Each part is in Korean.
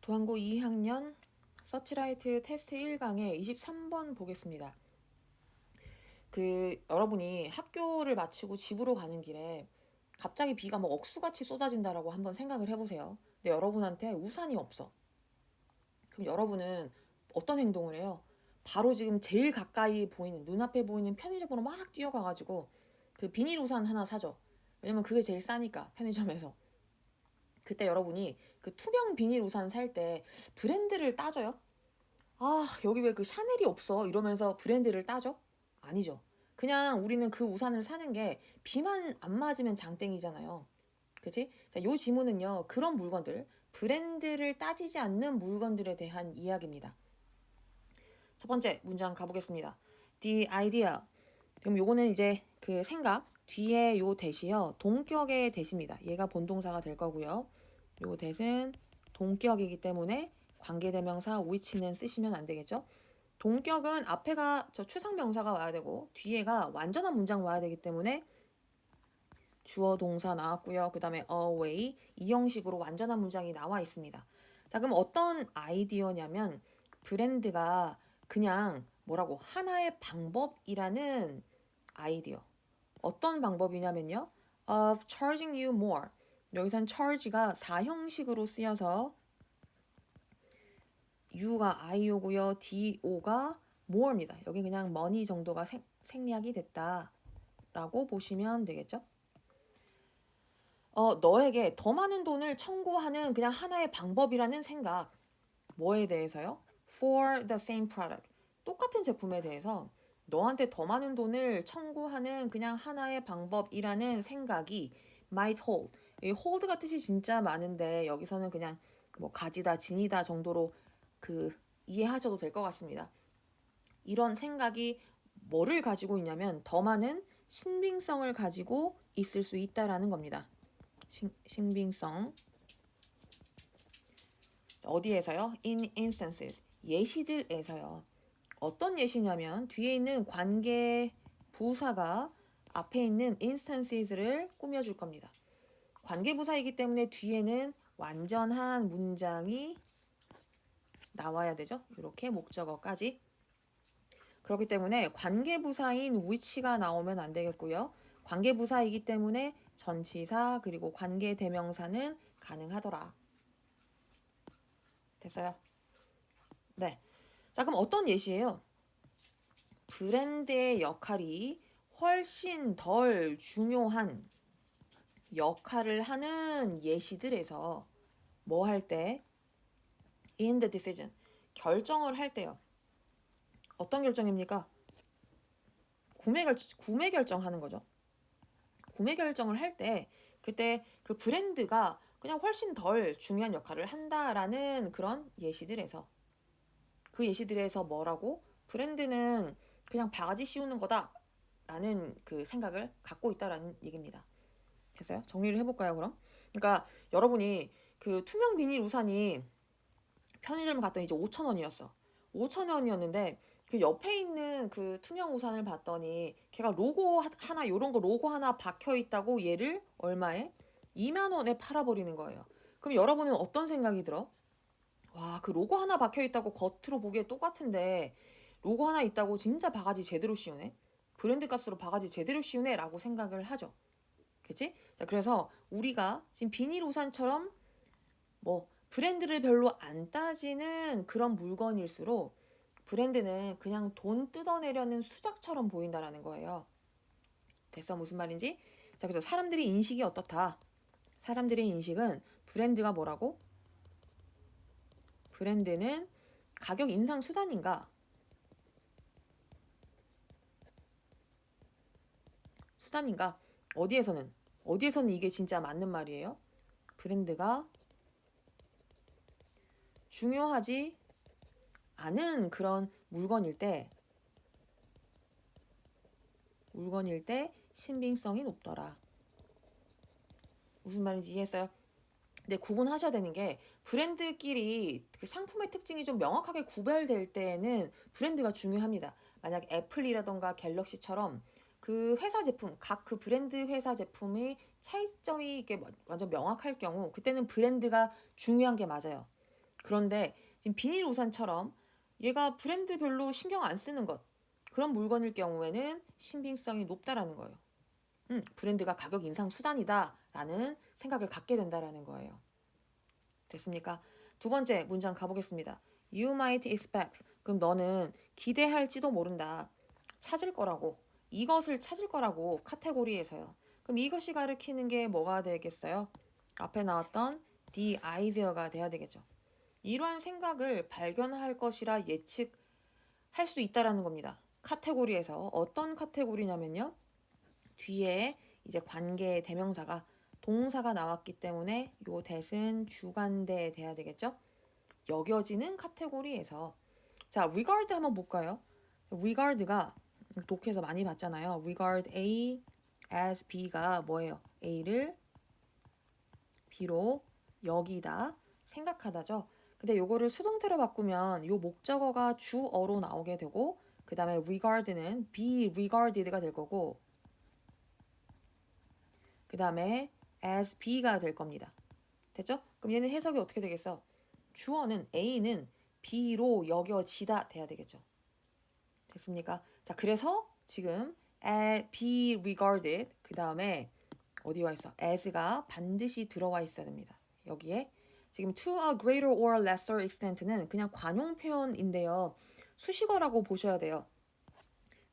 도안고 2학년 서치라이트 테스트 1강의 23번 보겠습니다. 여러분이 학교를 마치고 집으로 가는 길에 갑자기 비가 뭐 억수같이 쏟아진다라고 한번 생각을 해보세요. 근데 여러분한테 우산이 없어. 그럼 여러분은 어떤 행동을 해요? 바로 지금 제일 가까이 보이는, 눈앞에 보이는 편의점으로 막 뛰어가가지고 그 비닐 우산 하나 사죠. 왜냐면 그게 제일 싸니까, 편의점에서. 그때 여러분이 그 투명 비닐 우산 살 때 브랜드를 따져요? 아, 여기 왜 그 샤넬이 없어? 이러면서 브랜드를 따져? 아니죠. 그냥 우리는 그 우산을 사는 게 비만 안 맞으면 장땡이잖아요. 그치? 자, 요 지문은요, 그런 물건들, 브랜드를 따지지 않는 물건들에 대한 이야기입니다. 첫 번째 문장 가보겠습니다. The idea. 그럼 요거는 이제 그 생각, 뒤에 요 대시요, 동격의 대시입니다. 얘가 본동사가 될 거고요. 요 대신 동격이기 때문에 관계대명사 which는 쓰시면 안 되겠죠? 동격은 앞에가 저 추상명사가 와야 되고 뒤에가 완전한 문장 와야 되기 때문에 주어 동사 나왔고요. 그 다음에 away 이 형식으로 완전한 문장이 나와 있습니다. 자, 그럼 어떤 아이디어냐면 브랜드가 그냥 뭐라고 하나의 방법이라는 아이디어. 어떤 방법이냐면요. of charging you more. 여기선 charge가 사형식으로 쓰여서 U가 I오고요. DO가 more입니다. 여기 그냥 money 정도가 생략이 됐다라고 보시면 되겠죠. 너에게 더 많은 돈을 청구하는 그냥 하나의 방법이라는 생각. 뭐에 대해서요? For the same product. 똑같은 제품에 대해서 너한테 더 많은 돈을 청구하는 그냥 하나의 방법이라는 생각이 might hold. 이 hold가 뜻이 진짜 많은데 여기서는 그냥 뭐 가지다, 지니다 정도로 이해하셔도 될 것 같습니다. 이런 생각이 뭐를 가지고 있냐면 더 많은 신빙성을 가지고 있을 수 있다라는 겁니다. 신빙성. 어디에서요? In instances. 예시들에서요. 어떤 예시냐면 뒤에 있는 관계 부사가 앞에 있는 instances를 꾸며줄 겁니다. 관계 부사이기 때문에 뒤에는 완전한 문장이 나와야 되죠. 이렇게 목적어까지. 그렇기 때문에 관계부사인 which가 나오면 안 되겠고요. 관계부사이기 때문에 전치사 그리고 관계대명사는 가능하더라. 됐어요? 네. 자, 그럼 어떤 예시예요? 브랜드의 역할이 훨씬 덜 중요한 역할을 하는 예시들에서 뭐 할 때? In the decision. 결정을 할 때요. 어떤 결정입니까? 구매 결정하는 거죠. 구매 결정을 할 때 그때 그 브랜드가 그냥 훨씬 덜 중요한 역할을 한다라는 그런 예시들에서 그 예시들에서 뭐라고? 브랜드는 그냥 바가지 씌우는 거다라는 그 생각을 갖고 있다라는 얘기입니다. 됐어요? 정리를 해볼까요, 그럼? 그러니까 여러분이 그 투명 비닐 우산이 편의점을 갔더니 이제 5,000원이었어. 5,000원이었는데 그 옆에 있는 그 투명 우산을 봤더니 걔가 로고 하나 요런 거 로고 하나 박혀 있다고 얘를 얼마에? 2만 원에 팔아버리는 거예요. 그럼 여러분은 어떤 생각이 들어? 와, 그 로고 하나 박혀 있다고 겉으로 보기에 똑같은데 로고 하나 있다고 진짜 바가지 제대로 씌우네? 브랜드 값으로 바가지 제대로 씌우네? 라고 생각을 하죠. 그치? 자, 그래서 우리가 지금 비닐 우산처럼 뭐 브랜드를 별로 안 따지는 그런 물건일수록 브랜드는 그냥 돈 뜯어내려는 수작처럼 보인다라는 거예요. 됐어? 무슨 말인지? 자, 그래서 사람들의 인식이 어떻다? 사람들의 인식은 브랜드가 뭐라고? 브랜드는 가격 인상 수단인가? 수단인가? 어디에서는 이게 진짜 맞는 말이에요? 브랜드가 중요하지 않은 그런 물건일 때 신빙성이 높더라. 무슨 말인지 이해했어요? 근데 구분하셔야 되는 게 브랜드끼리 그 상품의 특징이 좀 명확하게 구별될 때에는 브랜드가 중요합니다. 만약 애플이라던가 갤럭시처럼 그 회사 제품, 각 그 브랜드 회사 제품의 차이점이 이게 완전 명확할 경우 그때는 브랜드가 중요한 게 맞아요. 그런데 지금 비닐 우산처럼 얘가 브랜드별로 신경 안 쓰는 것, 그런 물건일 경우에는 신빙성이 높다라는 거예요. 브랜드가 가격 인상 수단이다라는 생각을 갖게 된다라는 거예요. 됐습니까? 두 번째 문장 가보겠습니다. You might expect. 그럼 너는 기대할지도 모른다. 찾을 거라고. 이것을 찾을 거라고 카테고리에서요. 그럼 이것이 가리키는 게 뭐가 되겠어요? 앞에 나왔던 the idea가 돼야 되겠죠. 이러한 생각을 발견할 것이라 예측할 수 있다라는 겁니다. 카테고리에서 어떤 카테고리냐면요. 뒤에 이제 관계 대명사가 동사가 나왔기 때문에 요 that은 주관대에 돼야 되겠죠? 여겨지는 카테고리에서 자, regard 한번 볼까요? regard가 독해에서 많이 봤잖아요. regard A as B가 뭐예요? A를 B로 여기다, 생각하다죠. 근데 요거를 수동태로 바꾸면 요 목적어가 주어로 나오게 되고 그 다음에 regard는 be regarded가 될 거고 그 다음에 as B가 될 겁니다. 됐죠? 그럼 얘는 해석이 어떻게 되겠어? 주어는 A는 B로 여겨지다 돼야 되겠죠. 됐습니까? 자, 그래서 지금 be regarded 그 다음에 어디 와 있어? as가 반드시 들어와 있어야 됩니다. 여기에 지금 to a greater or lesser extent는 그냥 관용 표현인데요. 수식어라고 보셔야 돼요.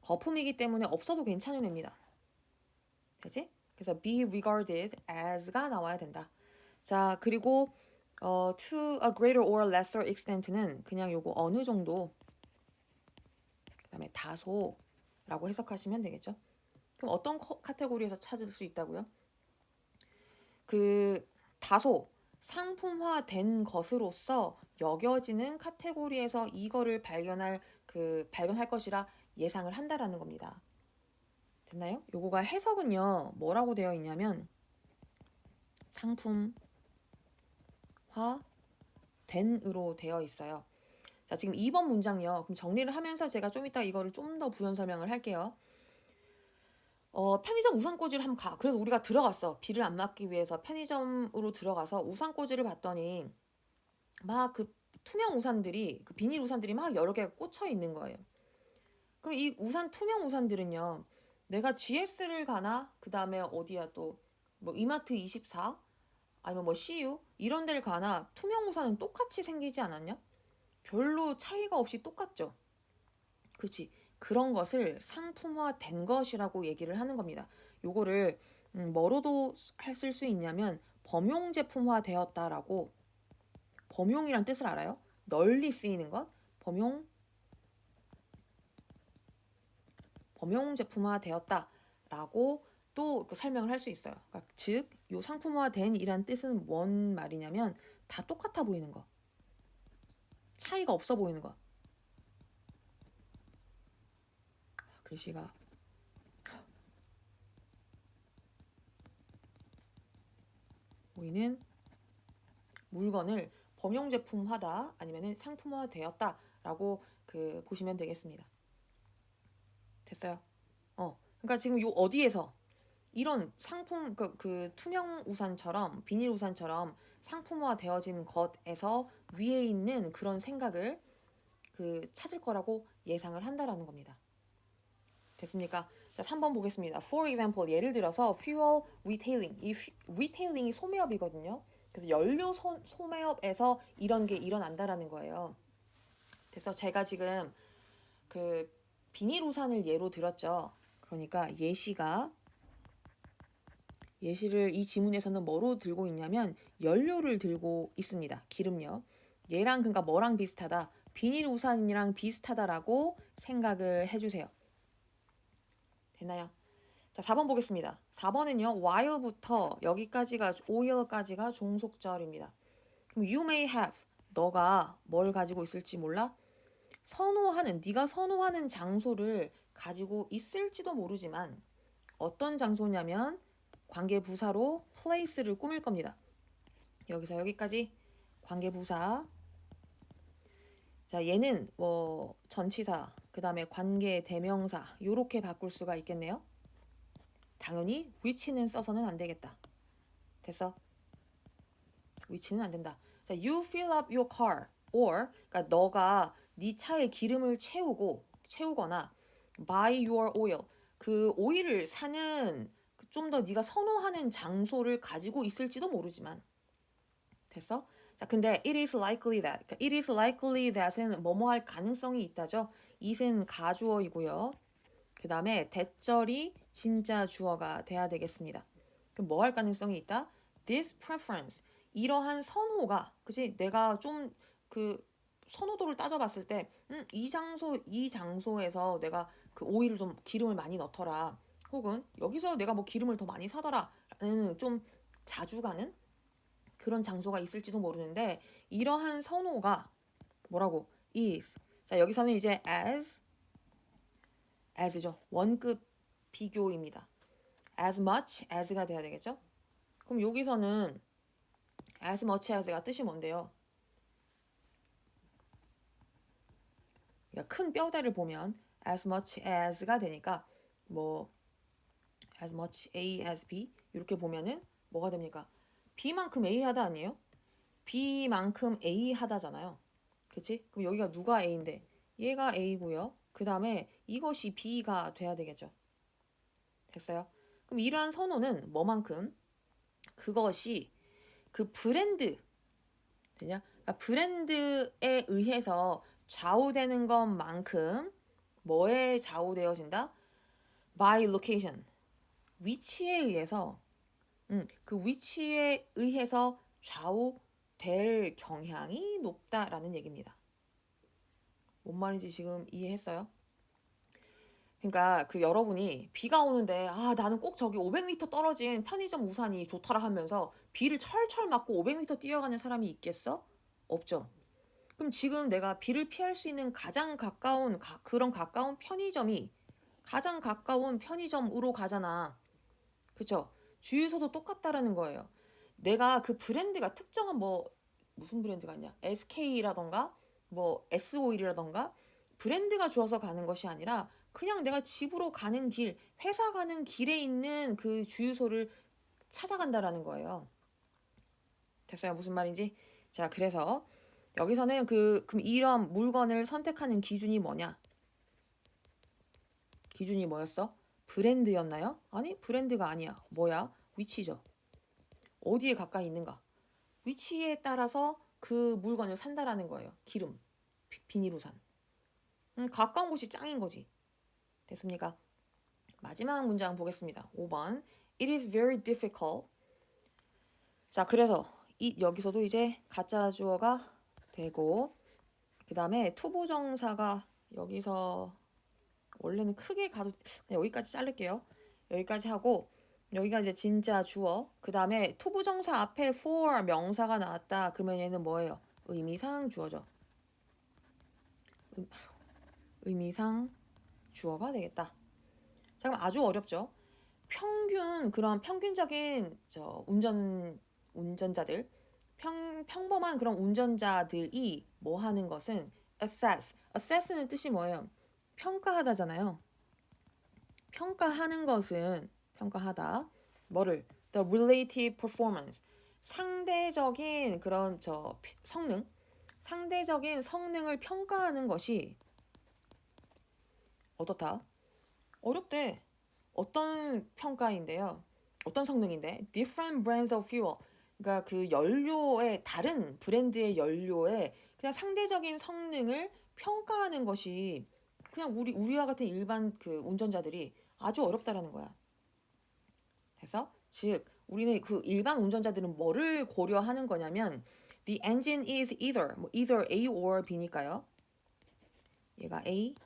거품이기 때문에 없어도 괜찮은 애입니다. 되지? 그래서 be regarded as가 나와야 된다. 자, 그리고 to a greater or lesser extent는 그냥 요거 어느 정도 그 다음에 다소라고 해석하시면 되겠죠. 그럼 어떤 카테고리에서 찾을 수 있다고요? 그 다소 상품화된 것으로서 여겨지는 카테고리에서 이거를 발견할 것이라 예상을 한다라는 겁니다. 됐나요? 요거가 해석은요. 뭐라고 되어 있냐면 상품화된으로 되어 있어요. 자, 지금 2번 문장이요. 그럼 정리를 하면서 제가 좀 이따 이거를 좀 더 부연 설명을 할게요. 편의점 우산꽂이를 한번 가. 그래서 우리가 들어갔어. 비를 안 맞기 위해서 편의점으로 들어가서 우산꽂이를 봤더니 막 그 투명 우산들이, 그 비닐 우산들이 막 여러 개가 꽂혀 있는 거예요. 그럼 이 투명 우산들은요. 내가 GS를 가나? 그 다음에 어디야 또, 뭐 이마트 24? 아니면 뭐 CU? 이런 데를 가나? 투명 우산은 똑같이 생기지 않았냐? 별로 차이가 없이 똑같죠. 그치? 그런 것을 상품화된 것이라고 얘기를 하는 겁니다. 요거를 뭐로도 쓸 수 있냐면 범용 제품화되었다라고. 범용이란 뜻을 알아요? 널리 쓰이는 것. 범용 제품화되었다라고 또 설명을 할 수 있어요. 그러니까 즉, 요 상품화된 이란 뜻은 뭔 말이냐면 다 똑같아 보이는 거. 차이가 없어 보이는 거. 글씨가 보이는 물건을 범용 제품화다 아니면은 상품화되었다라고 보시면 되겠습니다. 됐어요? 그러니까 지금 요 어디에서 이런 상품 그 투명 우산처럼 비닐 우산처럼 상품화 되어진 것에서 위에 있는 그런 생각을 찾을 거라고 예상을 한다라는 겁니다. 됐습니까? 자, 3번 보겠습니다. For example, 예를 들어서 fuel retailing. 이 retailing이 소매업이거든요. 그래서 연료 소매업에서 이런 게 일어난다라는 거예요. 그래서 제가 지금 그 비닐 우산을 예로 들었죠. 그러니까 예시를 이 지문에서는 뭐로 들고 있냐면 연료를 들고 있습니다. 기름요. 얘랑 그러니까 뭐랑 비슷하다? 비닐 우산이랑 비슷하다라고 생각을 해주세요. 됐나요? 자, 4번 보겠습니다. 4번은요. while부터 여기까지가 oil까지가 종속절입니다. 그럼 you may have 너가 뭘 가지고 있을지 몰라? 네가 선호하는 장소를 가지고 있을지도 모르지만 어떤 장소냐면 관계부사로 place를 꾸밀 겁니다. 여기서 여기까지 관계부사. 자, 얘는 뭐 전치사, 그 다음에 관계 대명사 요렇게 바꿀 수가 있겠네요. 당연히 which는 써서는 안 되겠다. 됐어? which는 안 된다. 자, you fill up your car or 그러니까 너가 네 차에 기름을 채우거나 buy your oil 그 오일을 사는 좀 더 네가 선호하는 장소를 가지고 있을지도 모르지만 됐어? 자, 근데 it is likely that 그러니까 it is likely that은 뭐뭐 할 가능성이 있다죠. it은 가주어이고요. 그 다음에 대절이 진짜 주어가 돼야 되겠습니다. 그럼 뭐 할 가능성이 있다? This preference 이러한 선호가 그치 내가 좀 그 선호도를 따져봤을 때 이 장소에서 내가 그 오일을 좀 기름을 많이 넣더라 혹은 여기서 내가 뭐 기름을 더 많이 사더라라는 좀 자주 가는 그런 장소가 있을지도 모르는데 이러한 선호가 뭐라고? is 자 여기서는 이제 as죠 원급 비교입니다. as much as가 돼야 되겠죠? 그럼 여기서는 as much as가 뜻이 뭔데요? 그러니까 큰 뼈대를 보면 as much as가 되니까 뭐 as much A as B 이렇게 보면은 뭐가 됩니까? B만큼 A 하다 아니에요? B만큼 A 하다잖아요. 그치? 그럼 여기가 누가 A인데 얘가 A고요. 그 다음에 이것이 B가 돼야 되겠죠. 됐어요? 그럼 이러한 선호는 뭐만큼? 그것이 그 브랜드 되냐? 그러니까 브랜드에 의해서 좌우되는 것만큼 뭐에 좌우되어진다? By location 위치에 의해서 그 위치에 의해서 좌우될 경향이 높다라는 얘기입니다. 뭔 말인지 지금 이해했어요? 그러니까 그 여러분이 비가 오는데 나는 꼭 저기 500m 떨어진 편의점 우산이 좋더라 하면서 비를 철철 맞고 500m 뛰어가는 사람이 있겠어? 없죠. 그럼 지금 내가 비를 피할 수 있는 가장 가까운 그런 가까운 편의점이 가장 가까운 편의점으로 가잖아. 그쵸? 주유소도 똑같다라는 거예요. 내가 그 브랜드가 특정한 뭐 무슨 브랜드가 있냐? SK라던가 뭐 S 오일이라던가 브랜드가 좋아서 가는 것이 아니라 그냥 내가 집으로 가는 길, 회사 가는 길에 있는 그 주유소를 찾아간다라는 거예요. 됐어요? 무슨 말인지? 자, 그래서 여기서는 그럼 이런 물건을 선택하는 기준이 뭐냐? 기준이 뭐였어? 브랜드였나요? 아니, 브랜드가 아니야. 뭐야? 위치죠. 어디에 가까이 있는가? 위치에 따라서 그 물건을 산다라는 거예요. 기름, 비닐우산. 가까운 곳이 짱인 거지. 됐습니까? 마지막 문장 보겠습니다. 5번. It is very difficult. 자, 그래서 여기서도 이제 가짜 주어가 되고 그 다음에 투부정사가 여기서 원래는 크게 가도 여기까지 자를게요. 여기까지 하고 여기가 이제 진짜 주어 그 다음에 투부정사 앞에 for 명사가 나왔다. 그러면 얘는 뭐예요? 의미상 주어죠. 의미상 주어가 되겠다. 자 그럼 아주 어렵죠. 그런 평균적인 운전자들 평범한 그런 운전자들이 뭐 하는 것은 assess는 뜻이 뭐예요? 평가하다잖아요. 평가하는 것은 평가하다. 뭐를? The relative performance. 상대적인 그런 상대적인 성능을 평가하는 것이 어떻다? 어렵대. 어떤 평가인데요? 어떤 성능인데? Different brands of fuel. 그러니까 그 연료의 다른 브랜드의 연료의 그냥 상대적인 성능을 평가하는 것이 그냥 우리와 같은 일반 그 운전자들이 아주 어렵다라는 거야. 그래서 즉 우리는 그 일반 운전자들은 뭐를 고려하는 거냐면 the engine is either A or B니까요. 얘가 A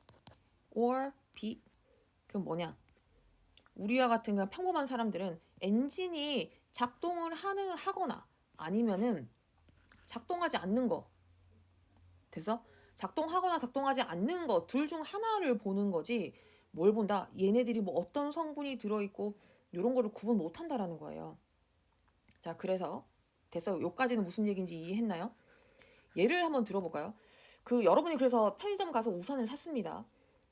or B. 그럼 뭐냐? 우리와 같은 그냥 평범한 사람들은 엔진이 작동을 하거나 아니면은 작동하지 않는 거. 돼서 작동하거나 작동하지 않는 거 둘 중 하나를 보는 거지 뭘 본다? 얘네들이 뭐 어떤 성분이 들어있고 이런 거를 구분 못 한다라는 거예요. 자, 그래서 됐어. 요까지는 무슨 얘기인지 이해했나요? 예를 한번 들어볼까요? 여러분이 그래서 편의점 가서 우산을 샀습니다.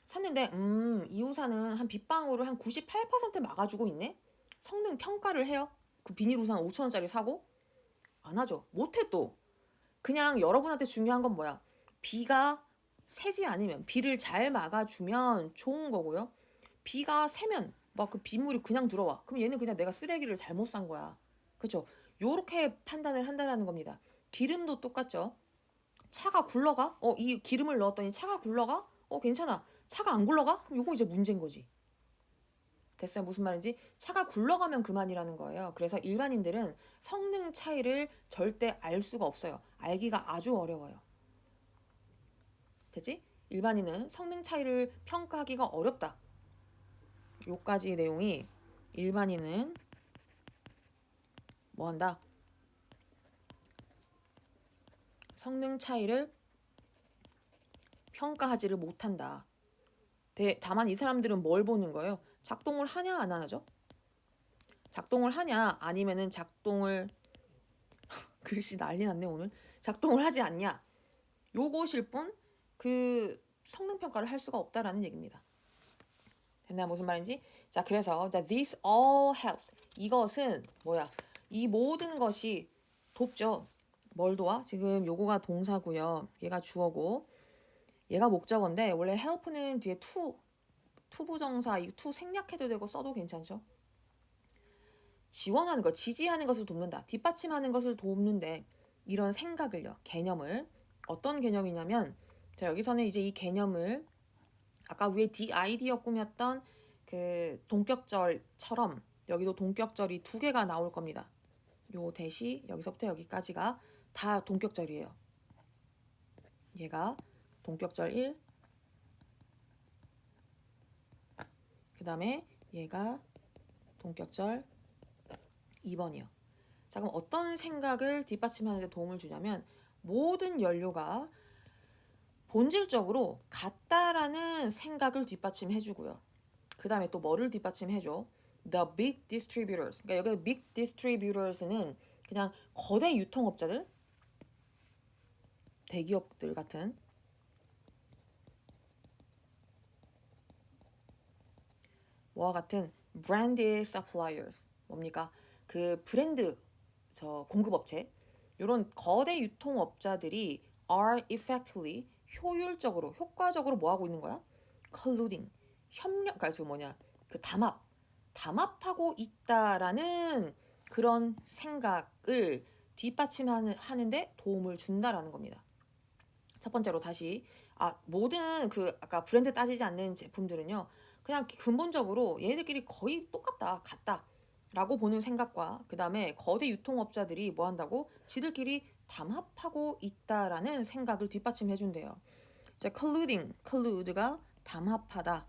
샀는데 이 우산은 한 빗방울을 한 98% 막아주고 있네? 성능 평가를 해요? 그 비닐 우산 5,000원짜리 사고? 안 하죠. 못해 또. 그냥 여러분한테 중요한 건 뭐야? 비가 새지 않으면, 비를 잘 막아주면 좋은 거고요. 비가 새면 막 그 빗물이 그냥 들어와. 그럼 얘는 그냥 내가 쓰레기를 잘못 산 거야. 그렇죠? 요렇게 판단을 한다라는 겁니다. 기름도 똑같죠. 차가 굴러가? 이 기름을 넣었더니 차가 굴러가? 괜찮아. 차가 안 굴러가? 그럼 요거 이제 문제인 거지. 됐어요? 무슨 말인지? 차가 굴러가면 그만이라는 거예요. 그래서 일반인들은 성능 차이를 절대 알 수가 없어요. 알기가 아주 어려워요. 됐지? 일반인은 성능 차이를 평가하기가 어렵다. 요까지 내용이 일반인은 뭐 한다? 성능 차이를 평가하지를 못한다. 다만 이 사람들은 뭘 보는 거예요? 작동을 하냐 안 하죠? 작동을 하냐 아니면은 작동을 글씨 난리 났네 오늘. 작동을 하지 않냐. 요것일 뿐 그 성능 평가를 할 수가 없다라는 얘기입니다. 됐나요? 무슨 말인지? 자, 그래서 this all helps. 이것은 뭐야? 이 모든 것이 돕죠. 뭘 도와? 지금 요거가 동사고요. 얘가 주어고 얘가 목적어인데 원래 help는 뒤에 투부정사 이 to 생략해도 되고 써도 괜찮죠? 지원하는 것, 지지하는 것을 돕는다. 뒷받침하는 것을 돕는데 이런 생각을요. 개념을 어떤 개념이냐면 자, 여기서는 이제 이 개념을 아까 위에 did어 꾸몄던 그 동격절처럼 여기도 동격절이 2개가 나올 겁니다. 요 대시 여기서부터 여기까지가 다 동격절이에요. 얘가 동격절 1, 그 다음에 얘가 동격절 2번이요. 자, 그럼 어떤 생각을 뒷받침하는 데 도움을 주냐면 모든 연료가 본질적으로 같다라는 생각을 뒷받침해주고요. 그 다음에 또 뭐를 뒷받침해줘? The big distributors. 그러니까 여기서 big distributors는 그냥 거대 유통업자들, 대기업들 같은 뭐와 같은 branded suppliers. 뭡니까? 그 브랜드 공급업체 이런 거대 유통업자들이 are effectively 효과적으로 뭐 하고 있는 거야? colluding 협력 그러니까 지금 뭐냐 그 담합하고 있다라는 그런 생각을 뒷받침하는데 도움을 준다라는 겁니다. 첫 번째로 다시 모든 그 아까 브랜드 따지지 않는 제품들은요 그냥 근본적으로 얘네들끼리 거의 같다 라고 보는 생각과 그 다음에 거대 유통업자들이 뭐 한다고? 지들끼리 담합하고 있다라는 생각을 뒷받침해 준대요. 자, collude가 담합하다.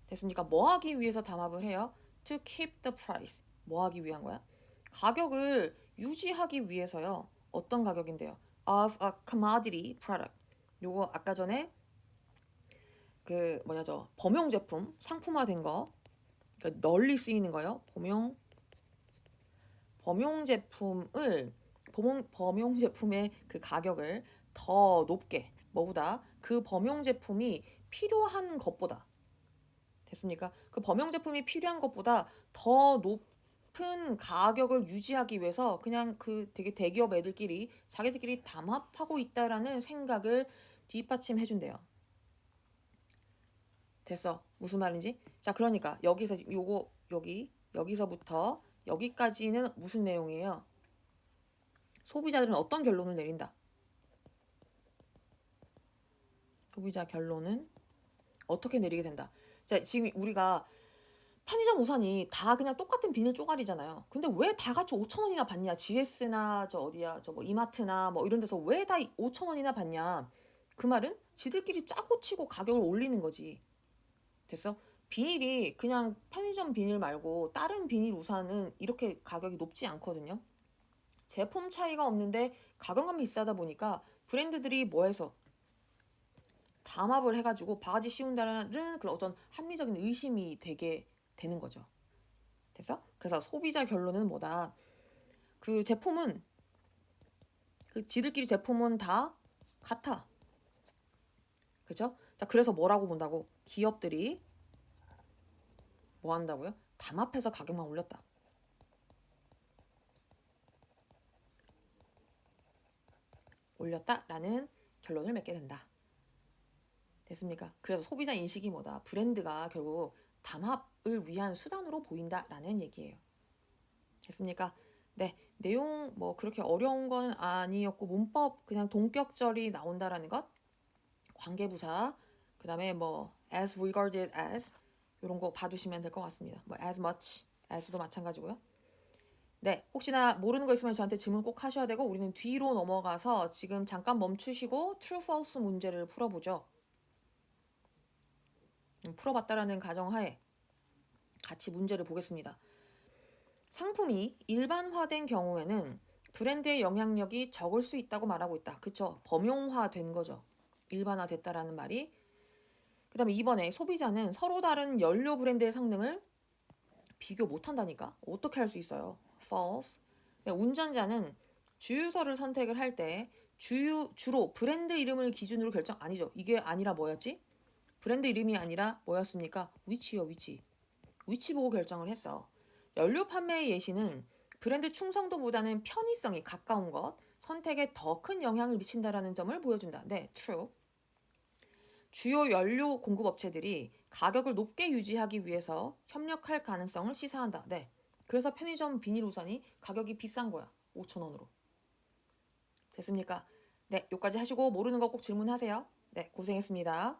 됐습니까? 뭐 하기 위해서 담합을 해요? To keep the price. 뭐 하기 위한 거야? 가격을 유지하기 위해서요. 어떤 가격인데요? Of a commodity product. 요거 아까 전에 그 범용 제품 상품화된 거 그러니까 널리 쓰이는 거요. 범용 제품의 그 가격을 더 높게 뭐보다 그 범용 제품이 필요한 것보다 됐습니까? 그 범용 제품이 필요한 것보다 더 높은 가격을 유지하기 위해서 그냥 그 되게 대기업 애들끼리 자기들끼리 담합하고 있다라는 생각을 뒷받침해 준대요. 됐어. 무슨 말인지? 자, 그러니까 여기서부터 여기까지는 무슨 내용이에요? 소비자들은 어떤 결론을 내린다? 소비자 결론은 어떻게 내리게 된다? 자, 지금 우리가 편의점 우산이 다 그냥 똑같은 비닐 쪼가리잖아요. 근데 왜 다 같이 5,000원이나 받냐? GS나 뭐 이마트나 뭐 이런 데서 왜 다 5,000원이나 받냐? 그 말은 지들끼리 짜고 치고 가격을 올리는 거지. 됐어? 비닐이 그냥 편의점 비닐 말고 다른 비닐 우산은 이렇게 가격이 높지 않거든요. 제품 차이가 없는데 가격감이 비싸다 보니까 브랜드들이 뭐해서 담합을 해가지고 바가지 씌운다는 그런 어떤 합리적인 의심이 되게 되는 거죠. 됐어? 그래서 소비자 결론은 뭐다? 그 제품은 그 지들끼리 제품은 다 같아. 그죠? 자, 그래서 뭐라고 본다고? 기업들이 뭐 한다고요? 담합해서 가격만 올렸다. 올렸다라는 결론을 맺게 된다. 됐습니까? 그래서 소비자 인식이 뭐다? 브랜드가 결국 담합을 위한 수단으로 보인다라는 얘기예요. 됐습니까? 네, 내용 뭐 그렇게 어려운 건 아니었고 문법 그냥 동격절이 나온다라는 것, 관계부사, 그 다음에 뭐 as regarded as 이런 거 봐두시면 될 것 같습니다. 뭐 as much, as도 마찬가지고요. 네, 혹시나 모르는 거 있으면 저한테 질문 꼭 하셔야 되고 우리는 뒤로 넘어가서 지금 잠깐 멈추시고 true, false 문제를 풀어보죠. 풀어봤다라는 가정하에 같이 문제를 보겠습니다. 상품이 일반화된 경우에는 브랜드의 영향력이 적을 수 있다고 말하고 있다. 그쵸? 범용화된 거죠. 일반화됐다라는 말이. 그 다음에 2번에 소비자는 서로 다른 연료 브랜드의 성능을 비교 못한다니까? 어떻게 할 수 있어요? False. 운전자는 주유소를 선택을 할 때 주로 브랜드 이름을 기준으로 결정 아니죠. 이게 아니라 뭐였지? 브랜드 이름이 아니라 뭐였습니까? 위치요, 위치. 위치 보고 결정을 했어. 연료 판매의 예시는 브랜드 충성도보다는 편의성이 가까운 것, 선택에 더 큰 영향을 미친다라는 점을 보여준다. 네, true. 주요 연료 공급업체들이 가격을 높게 유지하기 위해서 협력할 가능성을 시사한다. 네. 그래서 편의점 비닐 우산이 가격이 비싼 거야. 5,000원으로. 됐습니까? 네, 여기까지 하시고 모르는 거 꼭 질문하세요. 네, 고생했습니다.